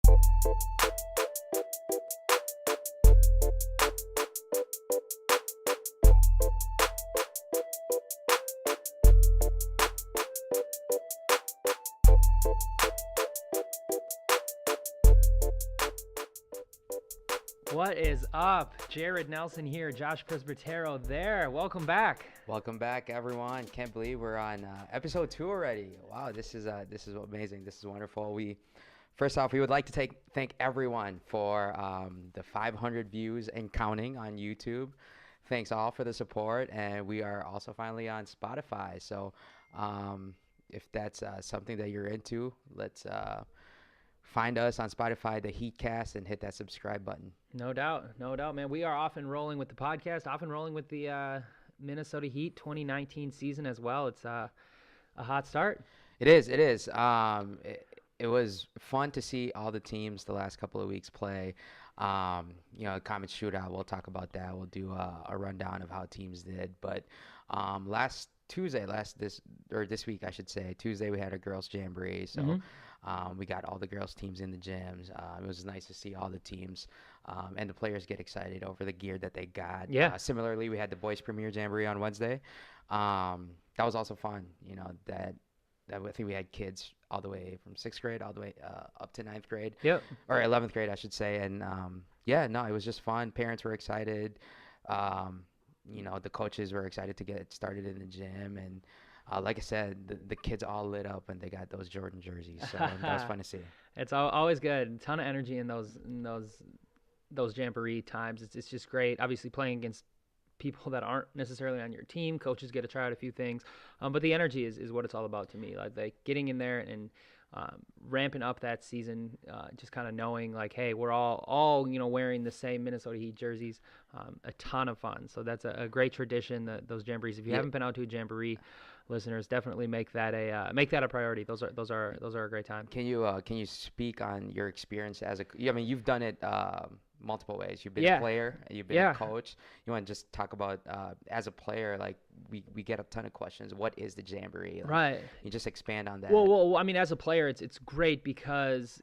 What is up? Jared Nelson here, Josh Presbitero there. Welcome back. Welcome back, everyone. Can't believe we're on episode 2 already. Wow, this is amazing. This is wonderful. First off, we would like to thank everyone for the 500 views and counting on YouTube. Thanks all for the support, and we are also finally on Spotify. So, if that's something that you're into, let's find us on Spotify, the Heatcast, and hit that subscribe button. No doubt, man. We are off and rolling with the podcast, off and rolling with the Minnesota Heat 2019 season as well. It's a hot start. It is. It was fun to see all the teams the last couple of weeks play. Comest Shootout, we'll talk about that. We'll do a rundown of how teams did. But this week, I should say, Tuesday, we had a girls' Jamboree. So we got all the girls' teams in the gyms. It was nice to see all the teams and the players get excited over the gear that they got. Yeah. Similarly, we had the boys' premier Jamboree on Wednesday. That was also fun. That I think we had kids all the way from 6th grade all the way up to 9th grade. Yep. Or 11th grade, I should say. And it was just fun. Parents were excited. The coaches were excited to get started in the gym. And like I said, the kids all lit up and they got those Jordan jerseys. So that was fun to see. It's always good. A ton of energy in those Jamboree times. It's just great. Obviously playing against people that aren't necessarily on your team. Coaches get to try out a few things. But the energy is what it's all about to me. Like getting in there and ramping up that season, just kind of knowing like, hey, we're all wearing the same Minnesota Heat jerseys. A ton of fun. So that's a great tradition. Those Jamborees. If you haven't been out to a Jamboree, listeners, definitely make that a priority. Those are a great time. Can you speak on your experience you've done it multiple ways. You've been a player, you've been a coach. You want to just talk about as a player, like we get a ton of questions. What is the Jamboree? Right. You just expand on that. Well, I mean, as a player, it's great because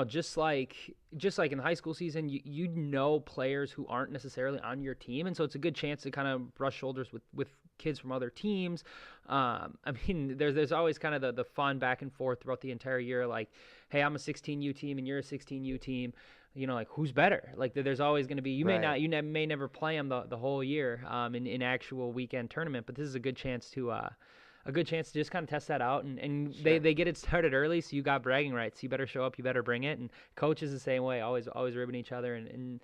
just like in the high school season, you know players who aren't necessarily on your team, and so it's a good chance to kind of brush shoulders with kids from other teams. I mean, there's always kind of the fun back and forth throughout the entire year. Like, hey, I'm a 16U team and you're a 16U team. Like who's better? Like there's always going to be. You may never play them the whole year in actual weekend tournament, but this is a good chance to just kind of test that out. And sure. they get it started early, so you got bragging rights. You better show up. You better bring it. And coaches the same way, always ribbing each other and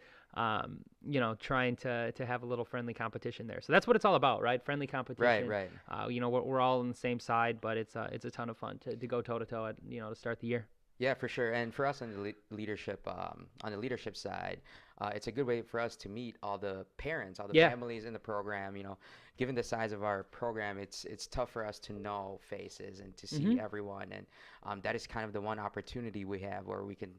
trying to have a little friendly competition there. So that's what it's all about, right? Friendly competition. Right. We're all on the same side, but it's a ton of fun to go toe to toe to start the year. Yeah, for sure. And for us on the leadership side, it's a good way for us to meet all the parents, all the families in the program. Given the size of our program, it's tough for us to know faces and to see everyone. And that is kind of the one opportunity we have where we can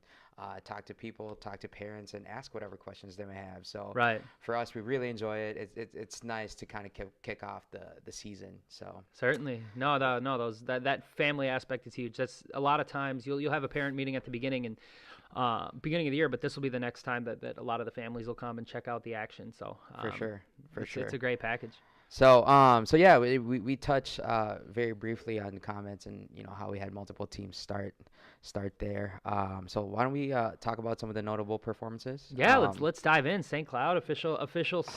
talk to people, talk to parents, and ask whatever questions they may have. So for us, we really enjoy it. It's nice to kind of kick off the season. So certainly, that family aspect is huge. That's a lot of times you'll have a parent meeting at the beginning of the year, but this will be the next time that a lot of the families will come and check out the action. So for sure, it's a great package. So we touched very briefly on the Comets and how we had multiple teams start there. So why don't we talk about some of the notable performances? Yeah, let's dive in. St. Cloud unofficial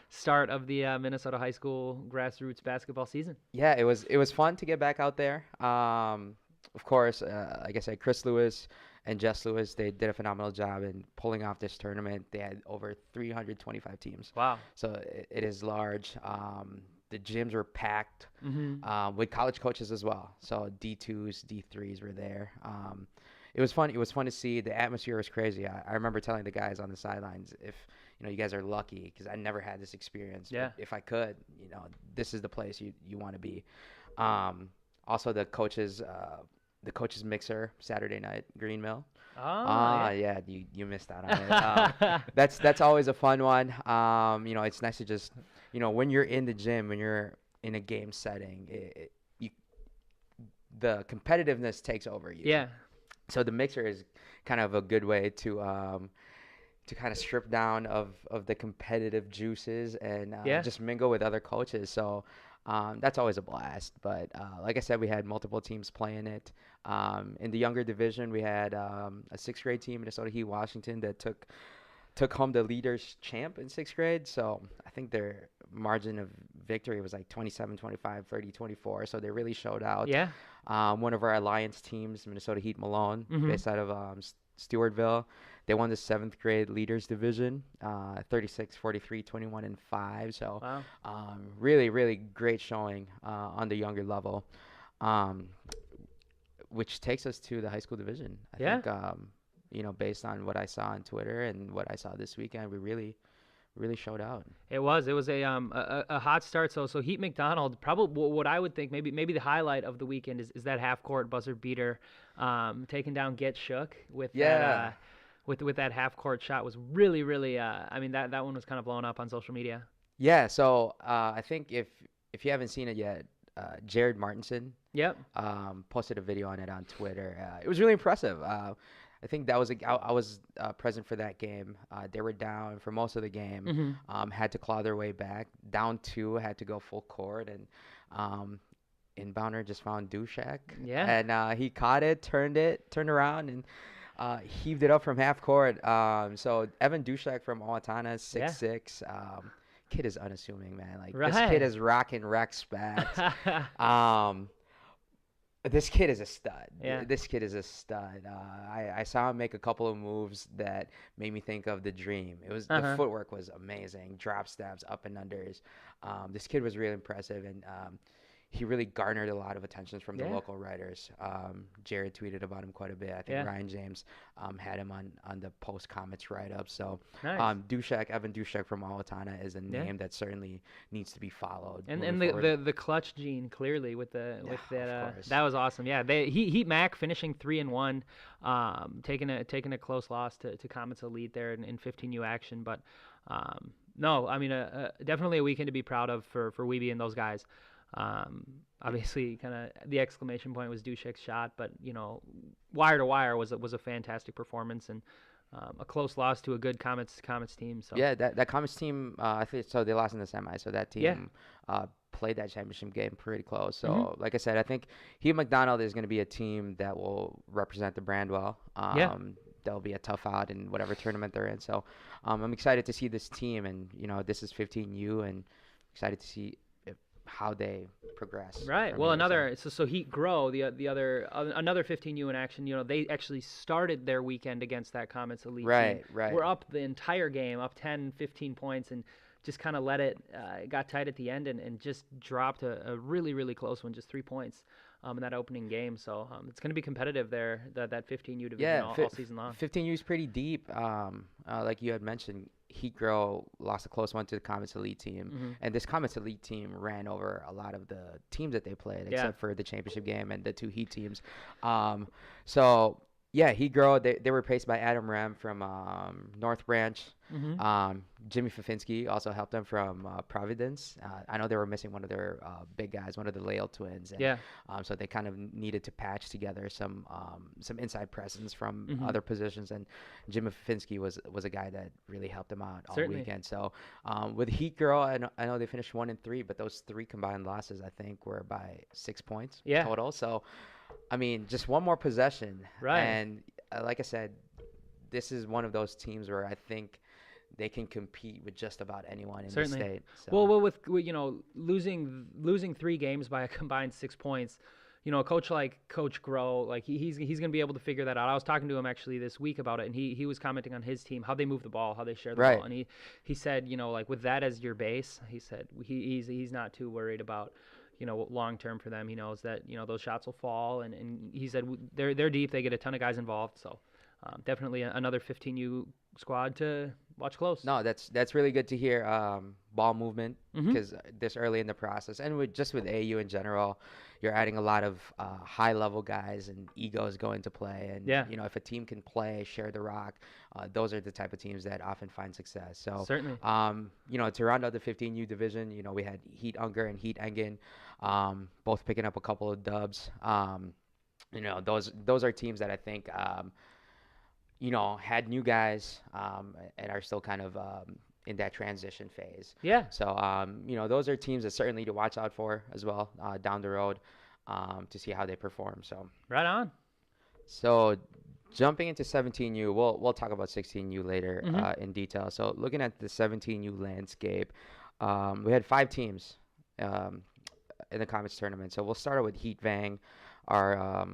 start of the Minnesota high school grassroots basketball season. Yeah, it was fun to get back out there. Of course, like I said, Chris Lewis and Jess Lewis, they did a phenomenal job in pulling off this tournament. They had over 325 teams. Wow. So it is large. The gyms were packed with college coaches as well. So D2s, D3s were there. It was fun. It was fun to see. The atmosphere was crazy. I remember telling the guys on the sidelines, if you guys are lucky, because I never had this experience. Yeah. But if I could, this is the place you want to be. Also, the coaches mixer Saturday night, Green Mill. Yeah, you missed out on it. That's always a fun one. It's nice to just, when you're in the gym, when you're in a game setting, the competitiveness takes over you. Yeah. So the mixer is kind of a good way to kind of strip down of the competitive juices and Yeah. just mingle with other coaches. So that's always a blast. But like I said, we had multiple teams playing it. In the younger division, we had a sixth grade team, Minnesota Heat Washington, that took home the leaders champ in sixth grade. So I think their margin of victory was like 27-25, 30-24. So they really showed out. Yeah. One of our alliance teams, Minnesota Heat Malone, Mm-hmm. based out of Stewartville, they won the seventh grade leaders division, 36-43, 21-5. So Wow. really, really great showing on the younger level, um, which takes us to the high school division. I Yeah. think, based on what I saw on Twitter and what I saw this weekend, we really, really showed out. It was a hot start. So Heat McDonald, probably what I would think maybe the highlight of the weekend is that half court buzzer beater, taking down Get Shook with that with that half court shot was really, really I mean that one was kind of blown up on social media. Yeah. So I think if you haven't seen it yet, Jared Martinson Yep. posted a video on it on Twitter. It was really impressive. I think that was I was present for that game. They were down for most of the game. Mm-hmm. Had to claw their way back. Down two, had to go full court, and inbounder just found Dushak. Yeah. And he caught it, turned around, and heaved it up from half court. So Evan Dushak from Owatonna, 6'6". Kid is unassuming, man. Like this kid is rocking rec specs. This kid is a stud. Yeah. This kid is a stud. I saw him make a couple of moves that made me think of the dream. It was the footwork was amazing. Drop steps, up and unders. This kid was really impressive, and he really garnered a lot of attention from the local writers. Jared tweeted about him quite a bit. I think Ryan James had him on the post Comets write-up. So nice. Evan Dushak from Owatonna is a name that certainly needs to be followed. And the clutch gene clearly with that that was awesome. Yeah, Heat Mac finishing 3-1, taking a close loss to Comets Elite there in 15U action. But no, I mean definitely a weekend to be proud of for Weeby and those guys. Obviously, kind of the exclamation point was Dushek's shot, but wire to wire was a fantastic performance and a close loss to a good Comets team. So yeah, that Comets team, I think so they lost in the semi, so that team played that championship game pretty close. So like I said, I think Heat McDonald is going to be a team that will represent the brand well. They'll be a tough out in whatever tournament they're in. So I'm excited to see this team, and this is 15U, and excited to see how they progress. Right. Well, so Heat grow the other another 15U in action. They actually started their weekend against that Comets Elite team. Right. We're up the entire game, up 10, 15 points, and just kind of let it got tight at the end and just dropped a really, really close one, just 3 points in that opening game. So it's going to be competitive there, that 15U division all season long. 15U is pretty deep. Like you had mentioned, Heat Girl lost a close one to the Comets Elite team, and this Comets Elite team ran over a lot of the teams that they played, except for the championship game and the two Heat teams. So yeah, Heat Girl, they were paced by Adam Rem from North Branch. Jimmy Fafinski also helped them from Providence. I know they were missing one of their big guys, one of the Lael twins. And, so they kind of needed to patch together some inside presence from other positions. And Jimmy Fafinski was a guy that really helped them out all weekend. So with Heat Girl, I know they finished 1-3, but those 3 combined losses, I think, were by 6 points total. So, I mean, just one more possession. Right. And like I said, this is one of those teams where I think they can compete with just about anyone in the state. So. Well, with losing 3 games by a combined 6 points, a coach like Coach Grow, like he's going to be able to figure that out. I was talking to him actually this week about it, and he was commenting on his team, how they move the ball, how they share the ball, and he said, like with that as your base, he said he's not too worried about long term for them. He knows that those shots will fall, and he said they're deep, they get a ton of guys involved, so definitely another 15U squad to watch close. No, that's really good to hear. Ball movement, because this early in the process, and with AU in general, you're adding a lot of high level guys, and egos go into play. And if a team can play, share the rock, those are the type of teams that often find success. So certainly, to round out the 15U division, we had Heat Unger and Heat Engen, both picking up a couple of dubs. those are teams that I think had new guys and are still kind of in that transition phase. Yeah. So those are teams that certainly need to watch out for as well down the road to see how they perform. So right on. So jumping into 17U, we'll talk about 16U later Mm-hmm. in detail. So looking at the 17U landscape, we had 5 teams in the Comets tournament. So we'll start out with Heat Vang, our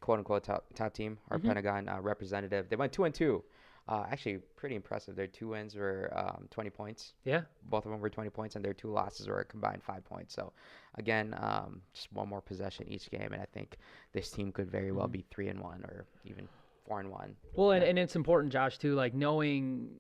quote unquote top team, our Mm-hmm. Pentagon representative. They went 2-2. Actually, pretty impressive. Their 2 wins were 20 points. Yeah. Both of them were 20 points, and their 2 losses were a combined 5 points. So, again, just one more possession each game, and I think this team could very well be 3-1 or even 4-1. Well, and it's important, Josh, too, like knowing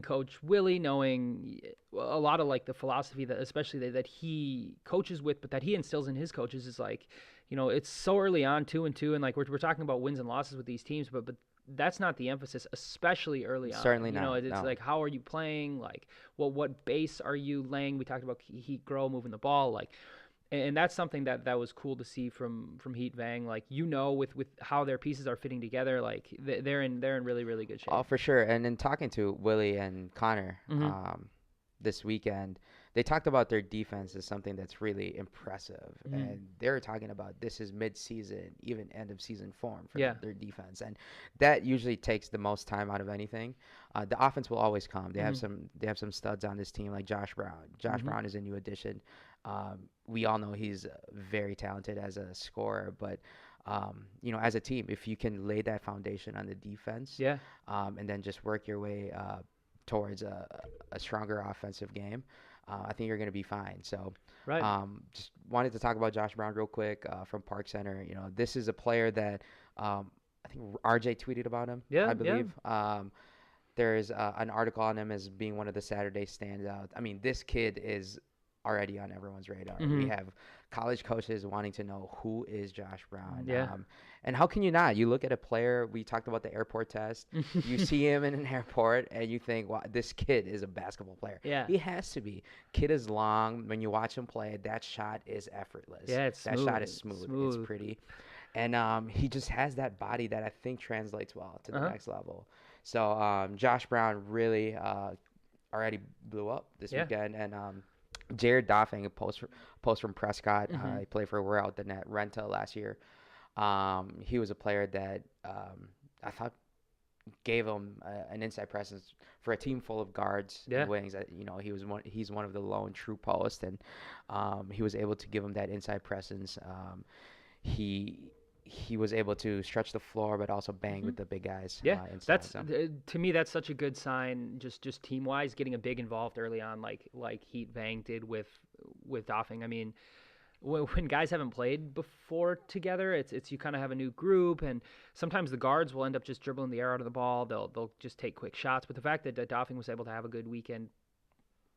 Coach Willie, knowing a lot of like the philosophy that especially that he coaches with, but that he instills in his coaches is like, it's so early on, 2-2, and like we're talking about wins and losses with these teams, but that's not the emphasis, especially early on. Certainly not. It's No. like, how are you playing? Like, what base are you laying? We talked about Heat Grow moving the ball, like. And that's something that was cool to see from Heat Vang. Like, with how their pieces are fitting together, like they're in really, really good shape. Oh, for sure. And in talking to Willie and Connor this weekend, they talked about their defense as something that's really impressive. And they were talking about this is mid-season, even end-of-season form for their defense. And that usually takes the most time out of anything. The offense will always come. They have some studs on this team like Josh Brown. Josh Brown is a new addition. We all know he's very talented as a scorer, but as a team, if you can lay that foundation on the defense, and then just work your way towards a stronger offensive game, I think you're going to be fine. So, just wanted to talk about Josh Brown real quick from Park Center. This is a player that I think RJ tweeted about him. I believe. There's an article on him as being one of the Saturday standouts. I mean, this kid is already on everyone's radar. We have college coaches wanting to know who is Josh Brown. And how can you not? You look at a player, we talked about the airport test. You see him in an airport and you think, wow, this kid is a basketball player. Yeah. He has to be. Kid is long. When you watch him play, that shot is effortless. Yeah, that shot is smooth. It's pretty. And he just has that body that I think translates well to the next level. So Josh Brown really already blew up this weekend. And Jared Doffing, a post from Prescott. He played for We're Out the Net Renta last year. He was a player that I thought gave him an inside presence for a team full of guards and wings. He's one of the lone true posts, and he was able to give him that inside presence. He was able to stretch the floor, but also bang with the big guys. Inside, to me, that's such a good sign. Just team wise, getting a big involved early on, like Heat Vang did with Doffing. I mean, when guys haven't played before together, it's you kind of have a new group, and sometimes the guards will end up just dribbling the air out of the ball. They'll just take quick shots. But the fact that Doffing was able to have a good weekend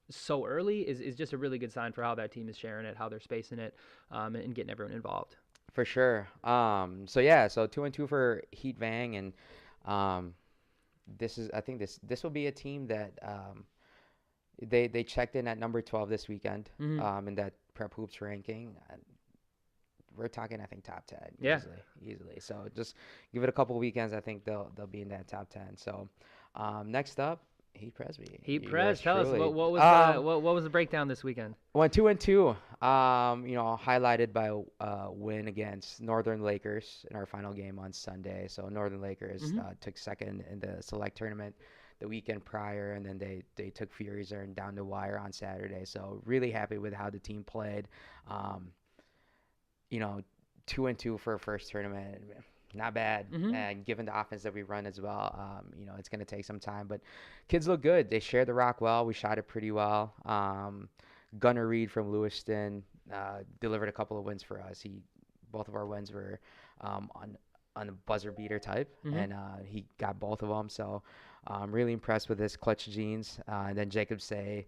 so early is just a really good sign for how that team is sharing it, how they're spacing it, and getting everyone involved. For sure. So 2-2 for Heat Vang, and I think this will be a team that they checked in at number 12 this weekend in that Prep Hoops ranking. We're talking, I think, top 10 easily. So just give it a couple weekends, I think they'll be in that top 10. So next up, Heat Presby. Heat Pres, tell us what was the breakdown this weekend? Went 2-2. Highlighted by a win against Northern Lakers in our final game on Sunday. So Northern Lakers took second in the select tournament the weekend prior, and then they took Furies down the wire on Saturday. So really happy with how the team played. 2-2 for a first tournament. Not bad, and given the offense that we run as well, it's going to take some time. But kids look good. They shared the rock well. We shot it pretty well. Gunnar Reed from Lewiston delivered a couple of wins for us. Both of our wins were on a buzzer beater type, and he got both of them. So I'm really impressed with his clutch genes. And then Jacob Say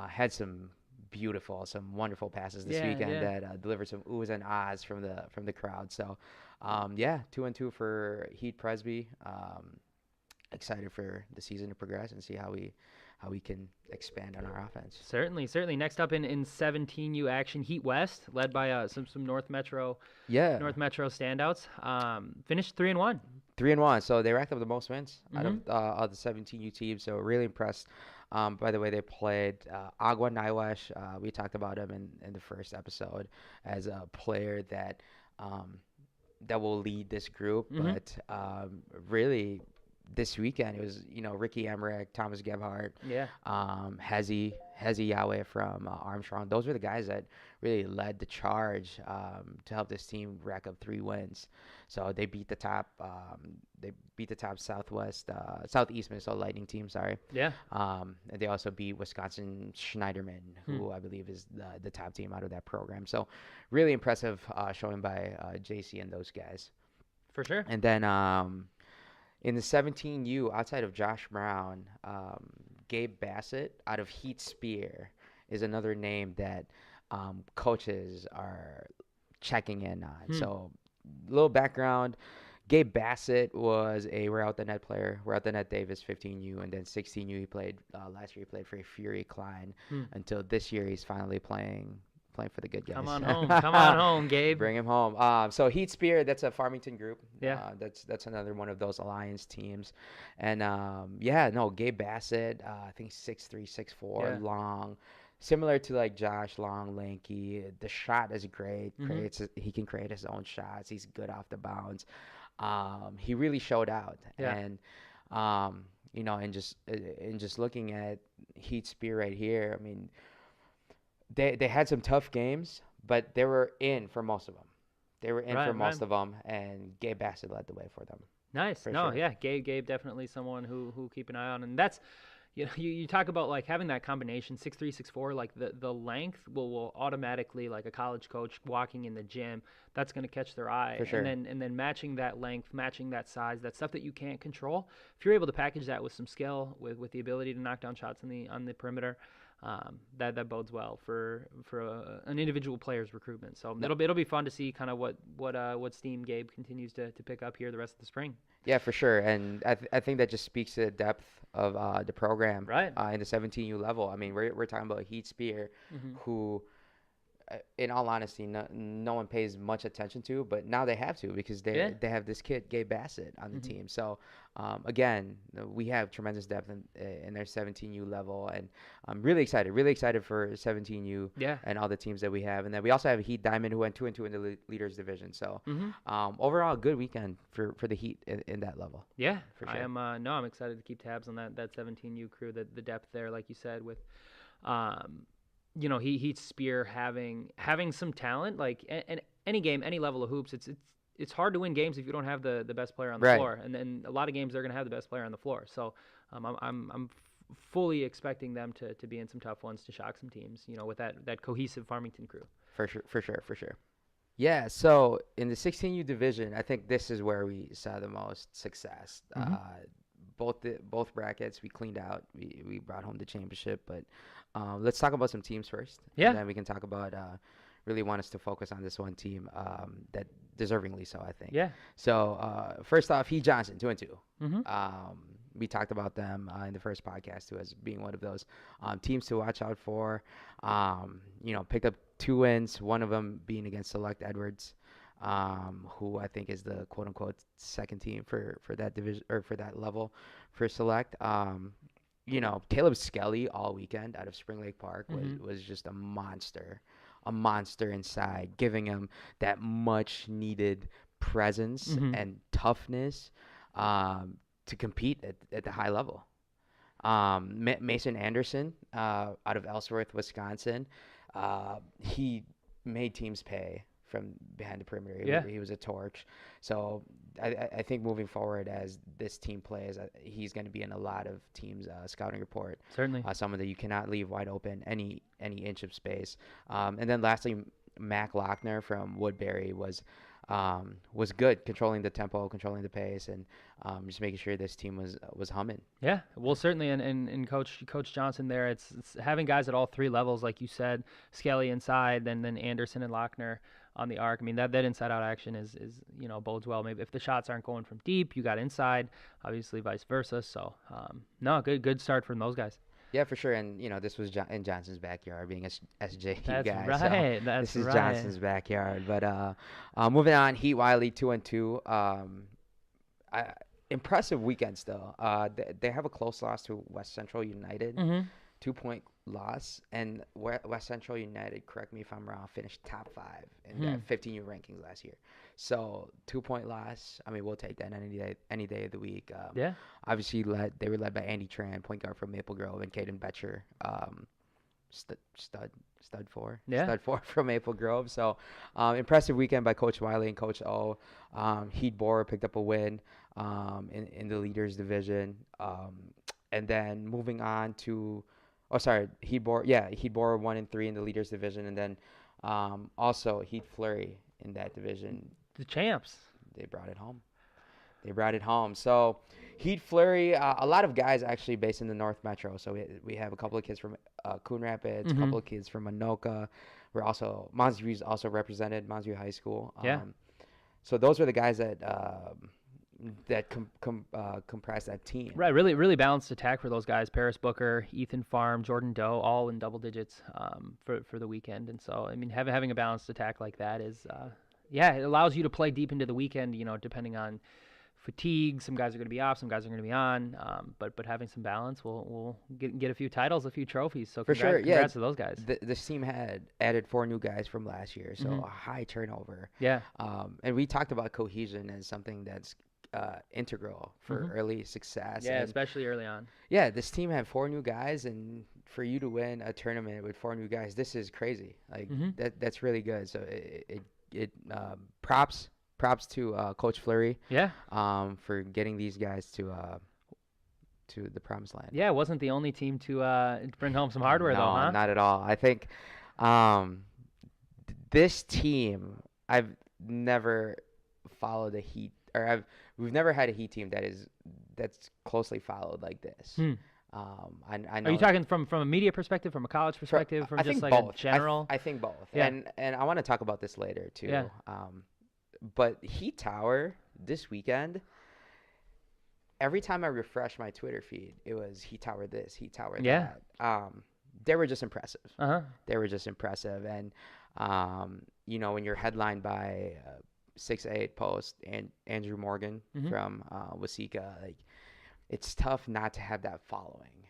had some wonderful passes this weekend that delivered some oohs and ahs from the crowd. So 2-2 for Heat Presby. Excited for the season to progress and see how how we can expand on our offense. Certainly. Next up in 17U action, Heat West, led by some North Metro standouts. Finished 3-1. 3-1. So they racked up the most wins out of the 17U teams. So really impressed. By the way, they played Agua Naiwash. We talked about him in the first episode as a player that will lead this group. But really, this weekend it was Ricky Emmerich, Thomas Gebhardt, Hezi Yahweh from Armstrong. Those were the guys that really led the charge to help this team rack up 3 wins. So they beat the top Southeast Minnesota Lightning team. Sorry. Yeah. And they also beat Wisconsin Schneiderman, who I believe is the top team out of that program. So really impressive showing by JC and those guys. For sure. And then in the 17U, outside of Josh Brown, Gabe Bassett out of Heat Spear is another name that coaches are checking in on. So a little background. Gabe Bassett was a We're Out the Net player. We're Out the Net Davis 15U, and then 16U he played. Last year he played for Fury Klein until this year he's finally playing for the good guys. Come on home, Gabe. Bring him home. So Heat Spear, that's a Farmington group. Yeah. That's another one of those alliance teams. And Gabe Bassett, I think 6'3", 6'4", long. Similar to like Josh, long, lanky. The shot is great. He can create his own shots. He's good off the bounce. He really showed out. And and just looking at Heat Spear right here, I mean, They had some tough games, but they were in for most of them. Of them, and Gabe Bassett led the way for them. Nice. Sure. Yeah, Gabe definitely someone who keep an eye on, and that's you talk about like having that combination 6'3", 6'4", like the length will automatically, like a college coach walking in the gym, that's going to catch their eye. For sure. And then matching that length, matching that size, that stuff that you can't control. If you're able to package that with some skill, with the ability to knock down shots on the perimeter, that bodes well for an individual player's recruitment. So it'll be fun to see kind of what steam Gabe continues to pick up here the rest of the spring. Yeah, for sure. And I think that just speaks to the depth of the program in the 17U level. I mean, we're talking about Heat Spear, who, in all honesty, no one pays much attention to, but now they have to because they have this kid, Gabe Bassett, on the team. So, again, we have tremendous depth in their 17U level, and I'm really excited for 17U and all the teams that we have. And then we also have Heat Diamond, who went 2-2 in the Leaders Division. So, overall, good weekend for the Heat in that level. Yeah, for sure. I'm excited to keep tabs on that 17U crew, the depth there, like you said, with Heat Spear having some talent, like and any game, any level of hoops, it's hard to win games if you don't have the best player on the floor, and then a lot of games they're going to have the best player on the floor. So I'm fully expecting them to be in some tough ones to shock some teams, with that cohesive Farmington crew. For sure. Yeah, so in the 16U division, I think this is where we saw the most success. Both brackets we cleaned out. We brought home the championship, but let's talk about some teams first. Yeah. And then we can talk about really want us to focus on this one team that deservingly so, I think. Yeah. So first off, Heat Johnson, 2-2. We talked about them in the first podcast too as being one of those teams to watch out for. Picked up 2 wins, one of them being against Select Edwards, who I think is the quote unquote second team for that division or for that level for Select. Caleb Skelly all weekend out of Spring Lake Park was just a monster inside, giving him that much needed presence and toughness to compete at the high level. Mason Anderson out of Ellsworth, Wisconsin, he made teams pay from behind the perimeter. He was a torch. So I think moving forward as this team plays, he's going to be in a lot of teams' scouting report. Certainly. Someone that you cannot leave wide open any inch of space. And then lastly, Mac Lochner from Woodbury was good, controlling the tempo, controlling the pace, and just making sure this team was humming. Yeah, well, certainly, and Coach Johnson there, it's having guys at all 3 levels, like you said, Skelly inside, then Anderson and Lochner on the arc. I mean, that inside-out action is bodes well. Maybe if the shots aren't going from deep, you got inside, obviously vice versa. So, good start from those guys. Yeah, for sure. And this was in Johnson's backyard, being a SJU That's guy. right. So That's this is right. Johnson's backyard. But moving on, Heat Wiley 2-2. Impressive weekend still. They have a close loss to West Central United, 2-point loss, and West Central United, correct me if I'm wrong, finished top 5 in that 15U rankings last year. So 2-point loss. I mean, we'll take that any day of the week. Yeah. Obviously, they were led by Andy Tran, point guard from Maple Grove, and Caden Betcher, stud four from Maple Grove. So impressive weekend by Coach Wiley and Coach O. Heat Bor picked up a win in the leaders division. And then moving on to, Heat Bor 1-3 in the leaders division, and then also Heat Flurry in that division. The champs. They brought it home. So Heat Flurry, a lot of guys actually based in the North Metro. So we have a couple of kids from Coon Rapids, a couple of kids from Anoka. We're also, Monsview also represented, Monsview High School. So those were the guys that comprise that team. Right, really, really balanced attack for those guys. Paris Booker, Ethan Farm, Jordan Doe, all in double digits for the weekend. And so, I mean, having a balanced attack like that is, it allows you to play deep into the weekend. Depending on fatigue, some guys are going to be off, some guys are going to be on. But having some balance, we'll get a few titles, a few trophies. So congrats to those guys. This team had added 4 new guys from last year, so a high turnover. Yeah. And we talked about cohesion as something that's integral for early success. Yeah, especially early on. Yeah, this team had 4 new guys, and for you to win a tournament with 4 new guys, this is crazy. Like that's really good. So it props to Coach Fleury. Yeah. For getting these guys to the promised land. Yeah, it wasn't the only team to bring home some hardware though, huh? No, not at all. I think this team, I've never followed a Heat, or we've never had a Heat team that's closely followed like this. I know. Are you talking from a media perspective, from a college perspective, from just like both. A general? I think both. Yeah. And I want to talk about this later too. Yeah. But Heat Tower this weekend, every time I refresh my Twitter feed, it was Heat Tower this, Heat Tower that. They were just impressive. They were just impressive. And, when you're headlined by 6'8" post and Andrew Morgan from Waseca, like, it's tough not to have that following.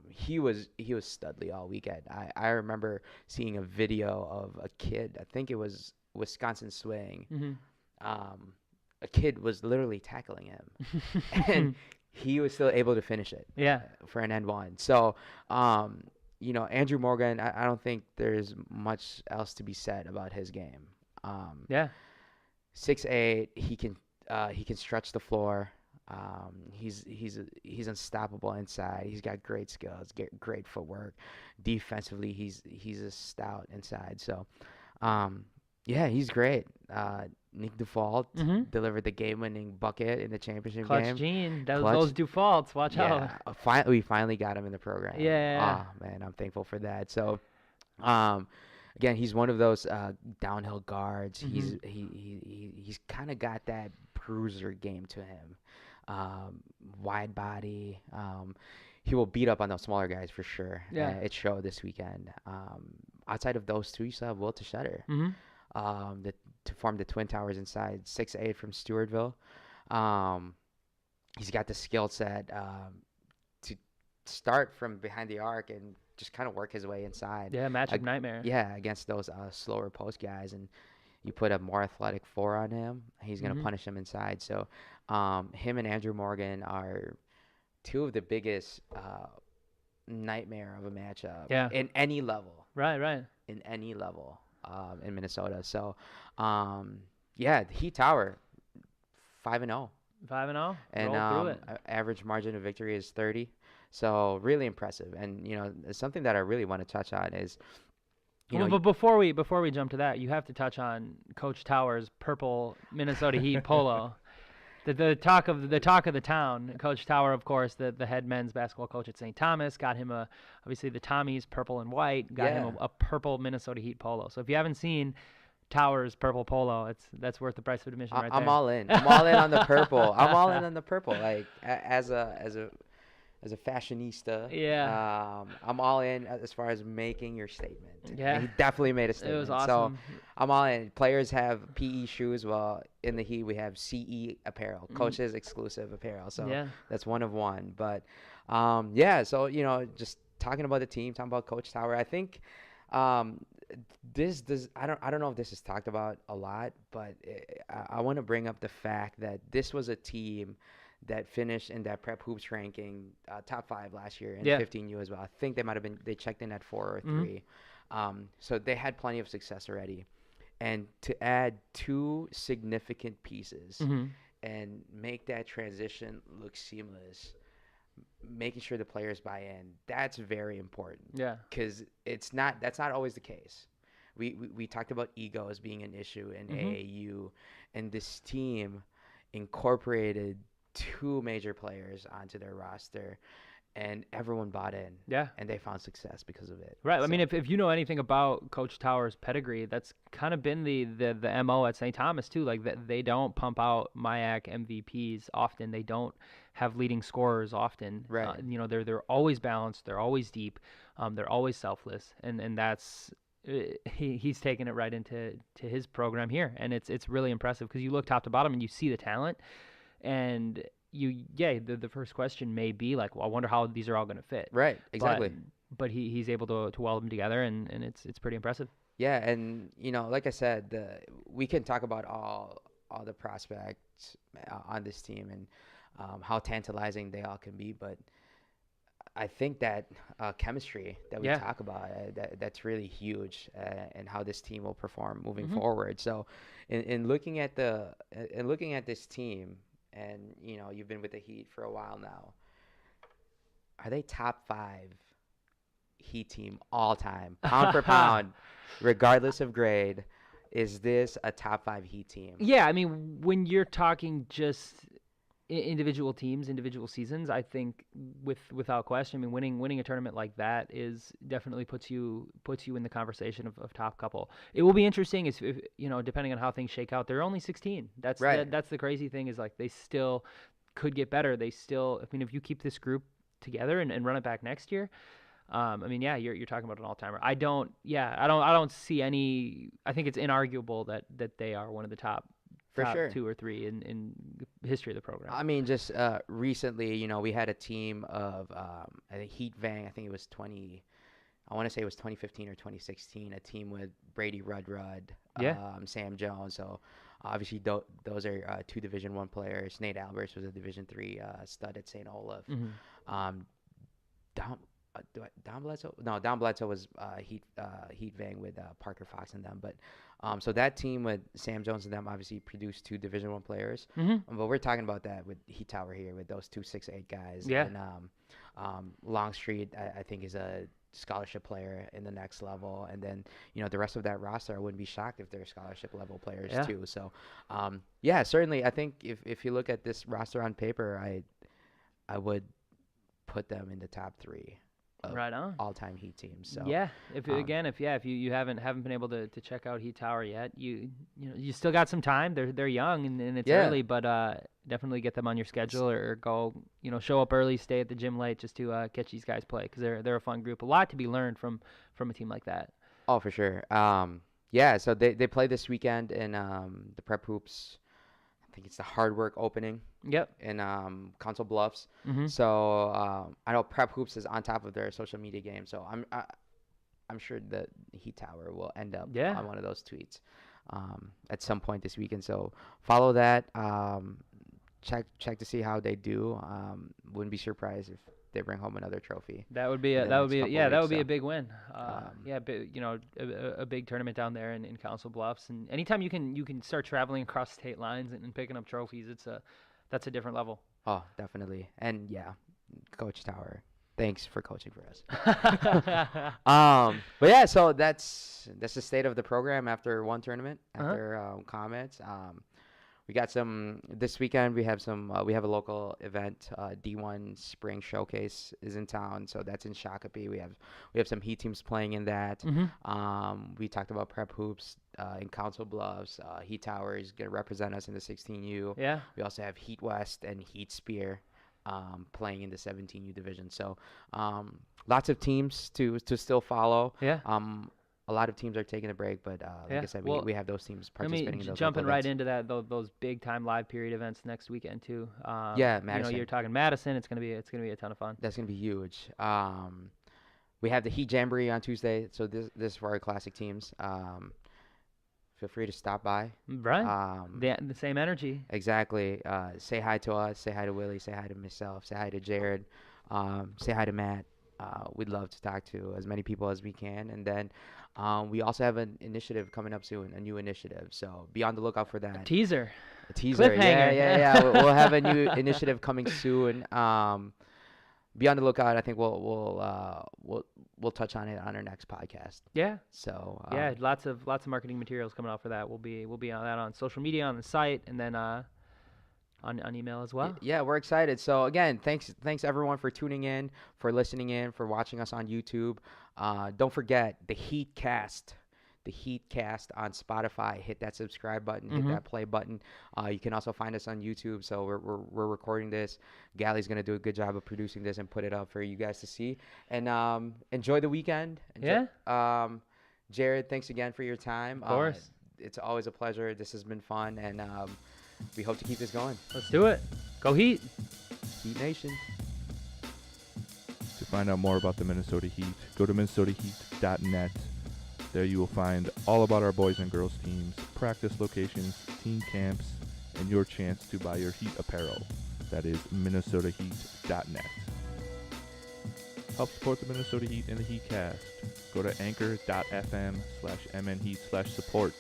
He was studly all weekend. I remember seeing a video of a kid, I think it was Wisconsin Swing. A kid was literally tackling him, and he was still able to finish it. Yeah. For an end one. So, Andrew Morgan, I don't think there's much else to be said about his game. 6'8", he can stretch the floor. He's unstoppable inside. He's got great skills, great footwork. Defensively, he's a stout inside. So, he's great. Nick Dufault delivered the game-winning bucket in the championship game. Clutch Gene. Those Dufaults, watch out. We finally got him in the program. Yeah. Oh, man, I'm thankful for that. So, again, he's one of those downhill guards. He's kind of got that bruiser game to him. Wide body. He will beat up on those smaller guys for sure. Yeah. It showed this weekend. Outside of those two, you still have Will Teixeira. To form the Twin Towers inside, 6'8" from Stewartville. He's got the skill set to start from behind the arc and just kind of work his way inside. Yeah, matchup nightmare. Yeah, against those slower post guys, and you put a more athletic 4 on him, he's going to punish him inside. So him and Andrew Morgan are 2 of the biggest nightmare of a matchup in any level. Right. In any level. In Minnesota. So, Heat Tower, 5-0. 5-0. And roll through it. Average margin of victory is 30. So really impressive. And something that I really want to touch on is, but before we jump to that, you have to touch on Coach Tower's purple Minnesota Heat polo. The talk of the town. Coach Tower, of course, the head men's basketball coach at St. Thomas, got him obviously the Tommies purple and white, got him a purple Minnesota Heat polo. So if you haven't seen Tower's purple polo, that's worth the price of admission right there. I'm all in. I'm all in on the purple. I'm all in on the purple. Like as a as a fashionista, Yeah. I'm all in as far as making your statement. Yeah. And he definitely made a It statement. was awesome. So I'm all in. Players have PE shoes, while in the Heat we have CE apparel, coaches exclusive apparel. So Yeah. that's one of one. But yeah, so just talking about the team, talking about Coach Tower. I think this I don't know if this is talked about a lot, but I want to bring up the fact that this was a team that finished in that Prep Hoops ranking top 5 last year in 15U as well. I think they checked in at 4 or 3. So they had plenty of success already. And to add 2 significant pieces and make that transition look seamless, making sure the players buy in, that's very important. Yeah. Because that's not always the case. We talked about ego as being an issue in AAU, and this team incorporated 2 major players onto their roster, and everyone bought in. Yeah. And they found success because of it. Right. So, I mean, if you know anything about Coach Tower's pedigree, that's kind of been the MO at St. Thomas too. Like they don't pump out MIAC MVPs often. They don't have leading scorers often. Right. They're always balanced. They're always deep. They're always selfless. And that's he's taken it right into his program here, and it's really impressive because you look top to bottom and you see the talent. And the first question may be like, well, I wonder how these are all going to fit. Right, exactly. But he's able to weld them together, and it's pretty impressive. Yeah, and like I said, we can talk about all the prospects on this team and how tantalizing they all can be, but I think that chemistry that we talk about, that's really huge, and how this team will perform moving forward. So, in looking at this team. And you've been with the Heat for a while now. Are they top 5 Heat team all time, pound for pound, regardless of grade? Is this a top 5 Heat team? Yeah, I mean, when you're talking just individual teams, individual seasons, I think without question, I mean, winning a tournament like that is definitely puts you in the conversation of top couple. It will be interesting if depending on how things shake out. They're only 16. That's right. That's the crazy thing, is like they still could get better. They still, I mean, if you keep this group together and run it back next year, I mean, yeah, you're talking about an all-timer. I don't see any. I think it's inarguable that they are one of the top. For sure. 2 or 3 in the history of the program. I mean, just recently, we had a team of, I think Heat Vang, I think it was 2015 or 2016, a team with Brady Rudd, Sam Jones. So obviously those are 2 Division I players. Nate Alberts was a Division III stud at St. Olaf. Don Bledsoe? No, Don Bledsoe was Heat Vang with Parker Fox and them. But so that team with Sam Jones and them obviously produced 2 Division I players. But we're talking about that with Heat Tower here with those 2 6'8" guys. Yeah. And Longstreet, I think, is a scholarship player in the next level. And then, the rest of that roster, I wouldn't be shocked if they're scholarship level players too. So, yeah, certainly, I think if you look at this roster on paper, I would put them in the top 3. Right on. All-time Heat teams. So yeah, if you haven't been able to check out Heat Tower yet, you still got some time. They're young and it's early, but definitely get them on your schedule or go show up early, stay at the gym late just to catch these guys play, because they're a fun group. A lot to be learned from a team like that. Oh, for sure. Yeah. So they play this weekend in the Prep Hoops. I think it's the Hard Work opening. Yep. In Council Bluffs. So I know Prep Hoops is on top of their social media game. So I'm sure the Heat Tower will end up on one of those tweets at some point this weekend. So follow that. Check to see how they do. Wouldn't be surprised if they bring home another trophy. That would be a big win. A big tournament down there in Council Bluffs, and anytime you can start traveling across state lines and picking up trophies, that's a different level. Oh, definitely. And yeah, Coach Tower, thanks for coaching for us. But yeah, so that's the state of the program after one tournament, after Comets. We got some this weekend. We have a local event. D1 Spring Showcase is in town, so that's in Shakopee. We have some Heat teams playing in that. We talked about Prep Hoops in Council Bluffs. Heat Tower is gonna represent us in the 16U. Yeah. We also have Heat West and Heat Spear playing in the 17U division. So lots of teams to still follow. Yeah. A lot of teams are taking a break, but like I said, we have those teams participating in those jumping right events. into that, those big time live period events next weekend too. Madison. You're talking Madison. It's gonna be a ton of fun. That's gonna be huge. We have the Heat Jamboree on Tuesday, so this is for our classic teams. Feel free to stop by. Right. The same energy. Exactly. Say hi to us. Say hi to Willie. Say hi to myself. Say hi to Jared. Say hi to Matt. We'd love to talk to as many people as we can. And then we also have an initiative coming up soon, a new initiative. So be on the lookout for that. A teaser. Cliffhanger. Yeah. We'll have a new initiative coming soon. Be on the lookout. I think we'll touch on it on our next podcast. Yeah. So lots of marketing materials coming out for that. We'll be on that on social media, on the site, and then on email as well. Yeah, we're excited. So again, thanks everyone for tuning in, for listening in, for watching us on YouTube. Don't forget the Heat Cast on Spotify. Hit that subscribe button, hit that play button. You can also find us on YouTube. So we're recording this. Gally's gonna do a good job of producing this and put it up for you guys to see. And enjoy the weekend. Jared, thanks again for your time. Of course. It's always a pleasure. This has been fun, and we hope to keep this going. Let's do it. Go Heat. Heat Nation. To find out more about the Minnesota Heat, go to minnesotaheat.net. There you will find all about our boys and girls teams, practice locations, team camps, and your chance to buy your Heat apparel. That is minnesotaheat.net. Help support the Minnesota Heat and the Heat Cast. Go to anchor.fm/mnheat/supports.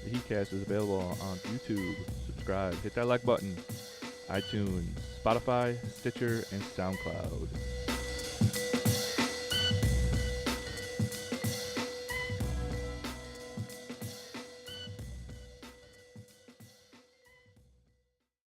The Heat Cast is available on YouTube. Subscribe, hit that like button, iTunes, Spotify, Stitcher, and SoundCloud.